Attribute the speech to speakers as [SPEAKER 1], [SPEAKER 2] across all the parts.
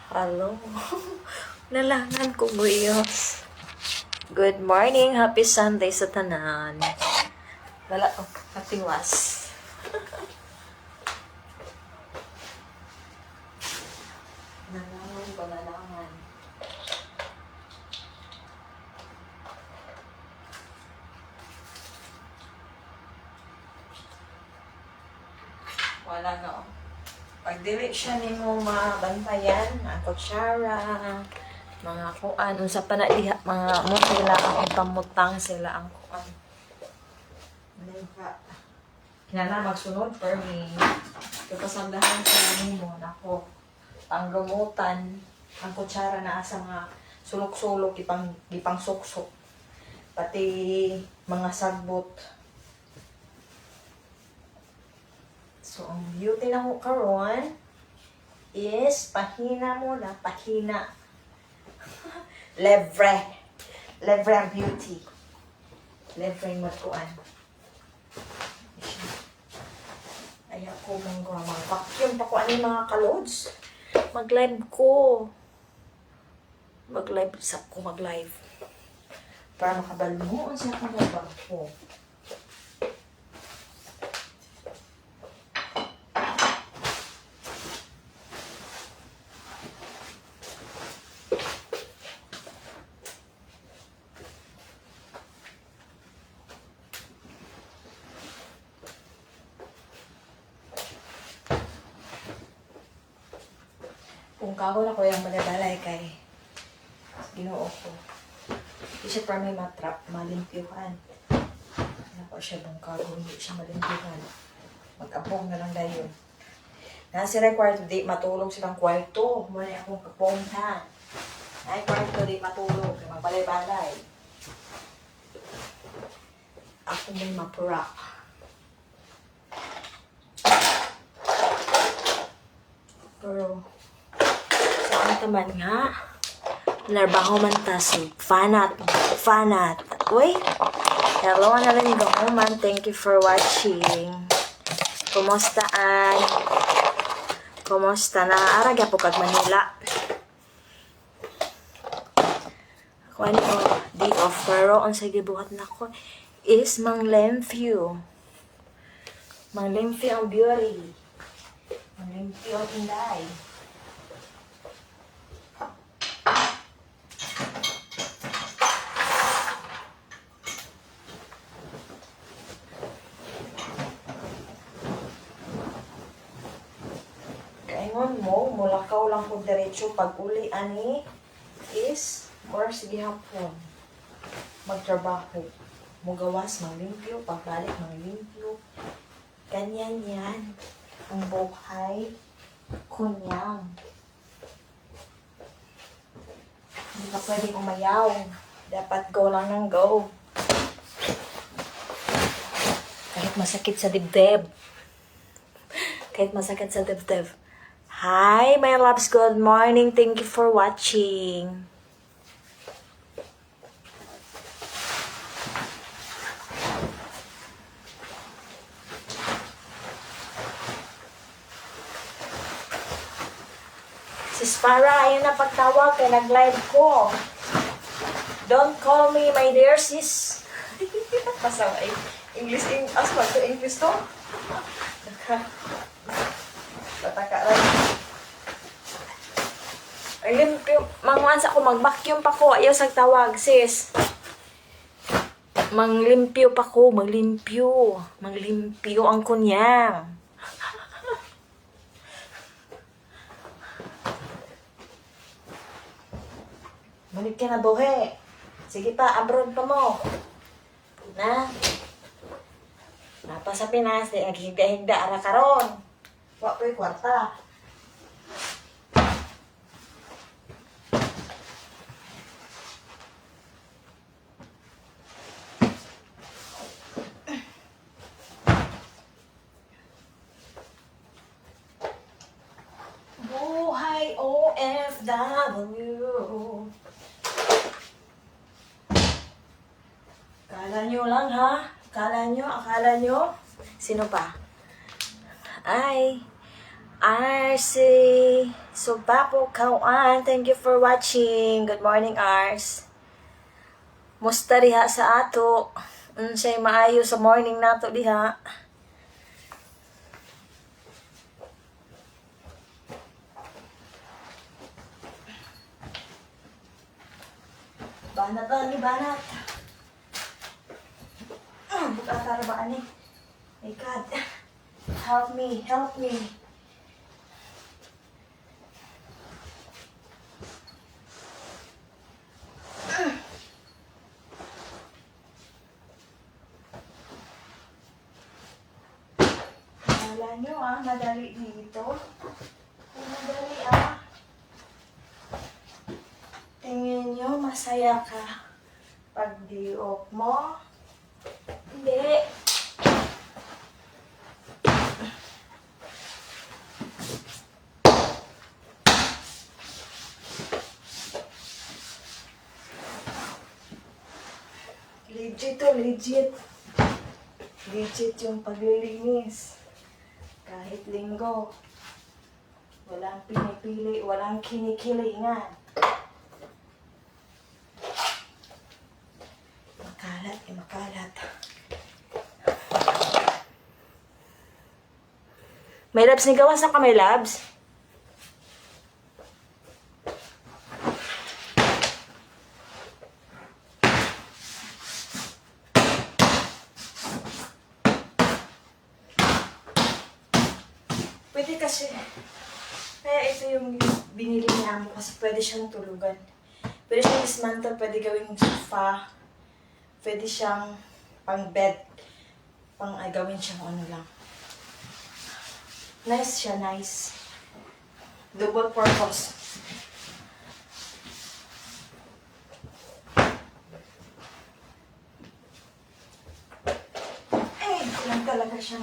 [SPEAKER 1] Hello. Nalangan ko, Guyos. Good morning. Happy Sunday sa tanan. Wala ko. Katiwas. Nalangan ba nalangan? Wala na. Pag dili siya ni mo mabantayan, mga kutsara, mga kuan, unsa pa na diha, mga mo sila ang pamutang sila ang kuan. Kinala magsunod for me. Kapasandahan sila nimo nako. Panggamutan, ang kutsara na asa mga sulok-sulok gipang suksok. Pati mga sagbot. So, ang beauty na ko karon is pahina muna, pahina. Levre. Levre ang beauty. Levre ang magkuan. Ayaw ko mong vacuum pa ko ano yung mga kalods. Mag-live ko. Mag-live. Sap ko mag-live. Para makabalungoon sa kababang ko. Kung kako na ko yung madabalay kay Ginoo ko. Hindi siya para may matrap, malimpyuhan. Wala ko siya bang kago, hindi siya malimpyuhan. Mag-abong na lang dayon. Nasa sila kwarto, di matulog silang kwarto. Muna akong kapunta. Ay, kwarto, di matulog. Magbalay-balay. Ako may mapurak. Pero, saan taman nga? Narbaho man tasig. Fanat. Uy! Hello, nalanig ako man. Thank you for watching. Kumustaan? Kumusta na? Aragya po kag Manila. Ako ano, day off. Pero ang sagibuhat na ko is Mang Lemfew. Mang Lemfew ang beauty. Mang Lemfew ang inday. Kaingon mo, mulakaw lang po diretso. Pag uli ani is more sige hapon. Magtrabaho. Mugawas, manglimpyo. Pagbalik, manglimpyo. Ganyan yan. Ang buhay. Kunyang. Hindi ka pwedeng umayaw. Dapat go lang ng go. Kahit masakit sa dibdib. Kahit masakit sa dibdib. Hi, my loves. Good morning. Thank you for watching. Sis Farah, ayun na pagtawag kay nag-live ko. Don't call me my dear sis. Pasawa English, asma to English to. Pataka lang. Ay, limpyo. Mangwansa ako, mag-vacuum pa ko. Ayaw sa tawag, sis. Manglimpyo pa ko, maglimpyo. Manglimpyo ang kunyang. Balik ka na, buhe. Sige pa, abroad pa mo. Na. Napa sa Pinas, di naghigda-higda ara karon. Wa po'y kwarta. Buhay OFW. Akala nyo lang ha? Akala nyo? Sino pa? Ay, RC So, Papo Kawan, thank you for watching. Good morning, Ars. Musta diha sa ato? Unsay maayo sa morning nato diha? Banat ba ni banat? Buka tara ba ani? My God. Help me, help me. Wala nyo madali dito. Madali Tingin nyo, masaya ka pag di-off mo? Hindi. Legit to, legit. Legit yung paglilinis. Kahit linggo. Walang pinipili, walang kinikilingan. Makalat, makalat. May labs ni gawas na ka, may labs? Pwede kasi, kaya ito yung binili niya mo kasi pwede siyang tulugan. Pwede siyang dismantle, pwede gawing sofa, pwede siyang pang bed, gawin siyang ano lang. Nice siya, nice. Double purpose. Ito lang talaga siya.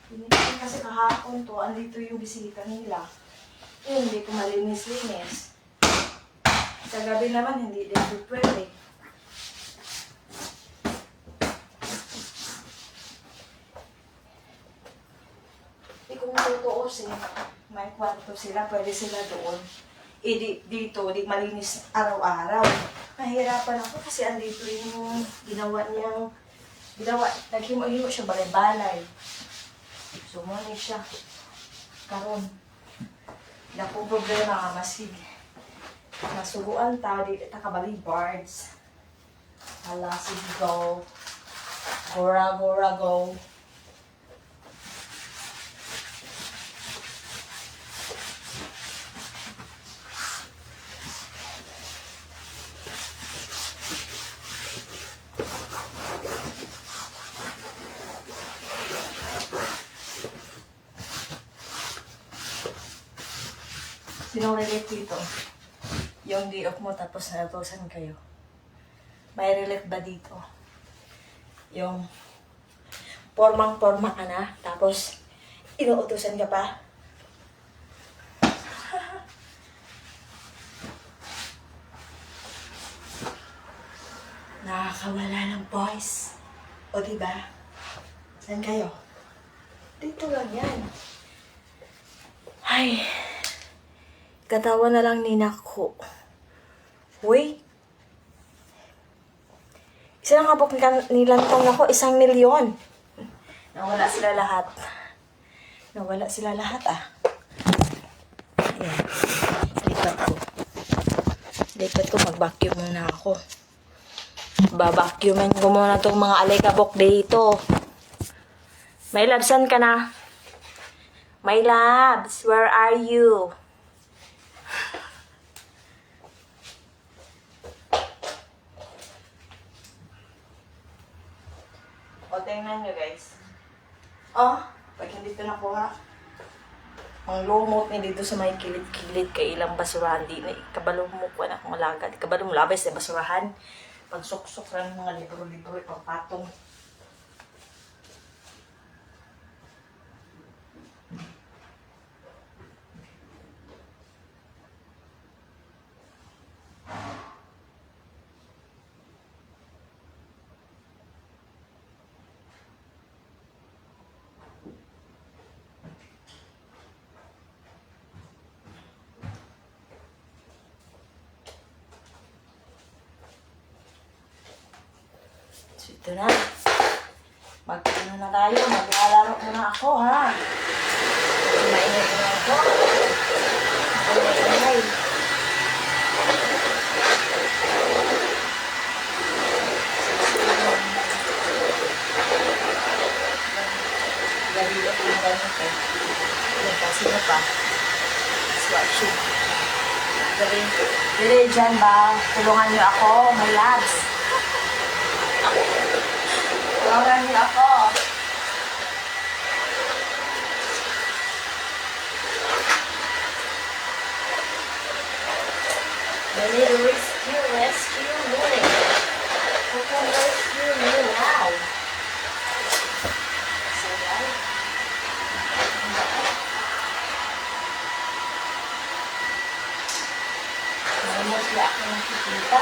[SPEAKER 1] Binigyan kasi kahapon to, andito yung bisita nila. Hindi ko malinis-linis. Kagabi naman, hindi din po pwede. Kung tutuusin, may kwarto sila, pwede sila doon. Dito, di malinis araw-araw. Nahihirapan ako kasi andito yung naghimo-himo siya balay-balay. Sumuni siya. Karon. Dako problema nga masig. Nasuguan tao di takabali birds. Hala sige go. Gora gora go. Sinong relate dito? Yung day off mo tapos natusan kayo. May relate ba dito? Yung formang-forma ka na tapos inuutusan ka pa? Nakakawala ng boys. O diba? Saan kayo? Dito lang yan. Ay. Katawa na lang ni Nako. Uy. Isa lang kapag nilantong ako, 1,000,000. Nawala sila lahat. Nawala sila lahat Ayan. Lipat ko. Mag-vacuum muna ako. Babacuumin ko muna itong mga alikabok dito. May labsan ka na? My labs, where are you? O, tingnan nyo guys. Pag hindi ito nakuha, ang lumot niya dito sa may kilid-kilid kay ilang basurahan din. Kabalo mo ko na kung alagad. Kabalo mo labay sa basurahan. Pag suksok lang mga libro-libro, pagpatong. Ito na. Ano na tayo? Maglalaro muna ako, ha? Mainit na ako. Ay. Gabi ako yung ganito. Yan pa, sino pa? Swatching. Dili dyan ba? Tulungan niyo ako, my labs. Tulungan niyo ako. Dali, rescue me. Who can rescue me now? So, right? Mostly ako nakikita.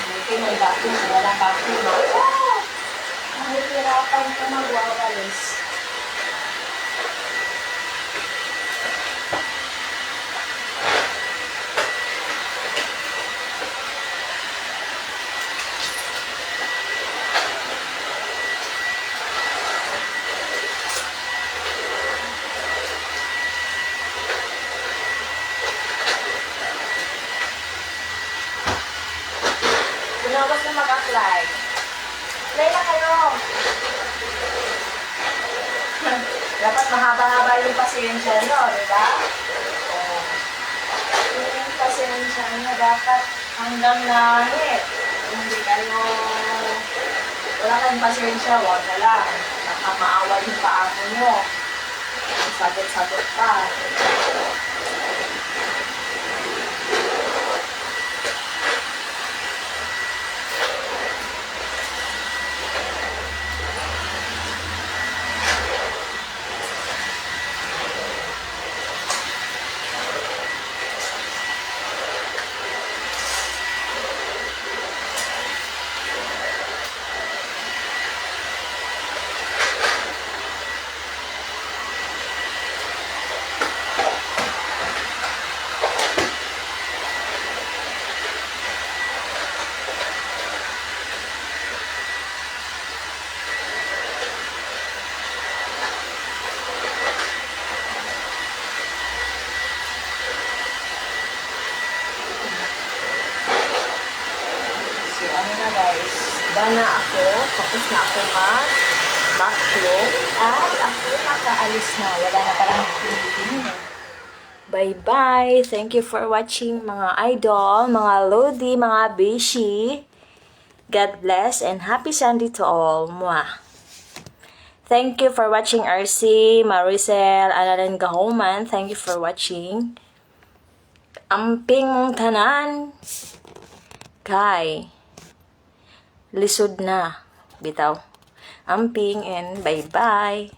[SPEAKER 1] Buti may vacuum, walang vacuum. Oh! Nahihirapan ka magwawalis. Tinawas na mag-apply. Apply na kayo. Dapat mahaba-haba yung pasensya nyo, di ba? Yung pasensya nyo dapat hanggang langit. Hindi kayo... Wala kayong pasensya, wag na lang. Baka maawa yung paamo nyo. Sagot-sagot pa. Guys, dana ako, tapos na ako mag-vacuum at ako nakaalis na. Wala na parang Pilipino. Bye-bye! Thank you for watching mga idol, mga lodi, mga bishi. God bless and happy Sunday to all. Mwah! Thank you for watching RC, Maricel, Alalan Gahoman. Thank you for watching. Amping mong tanan. Kay lisod na. Bitaw. Amping and bye-bye.